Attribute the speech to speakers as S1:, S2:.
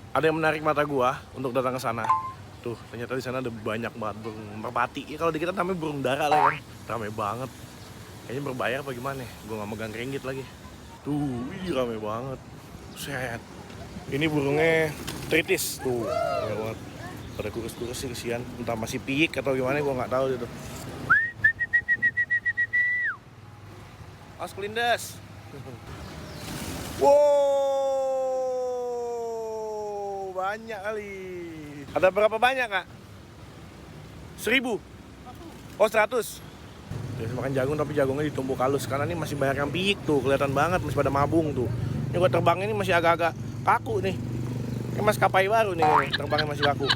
S1: ada yang menarik mata gua untuk datang ke sana. Tuh, ternyata di sana ada banyak banget burung merpati. Ya, kalau di kita namanya burung dara lah kan. Ramai banget. Kayaknya berbayar apa gimana ya? Gua nggak megang ringgit lagi. Tuh, wih ramai banget. Set. Ini burungnya tritis tuh, ramai banget. Pada kurus-kurus sih kesian. Entah masih piik atau gimana gua nggak tahu gitu. Awas kelindes. Wow, banyak kali. Ada berapa banyak, Kak? 1000? Oh, 100. Biasa makan jagung tapi jagungnya ditumbuk halus karena ini masih banyak yang piik tuh, kelihatan banget masih pada mabung tuh. Ini gua terbang ini masih agak-agak kaku nih. Ini maskapai baru nih, terbangnya masih kaku.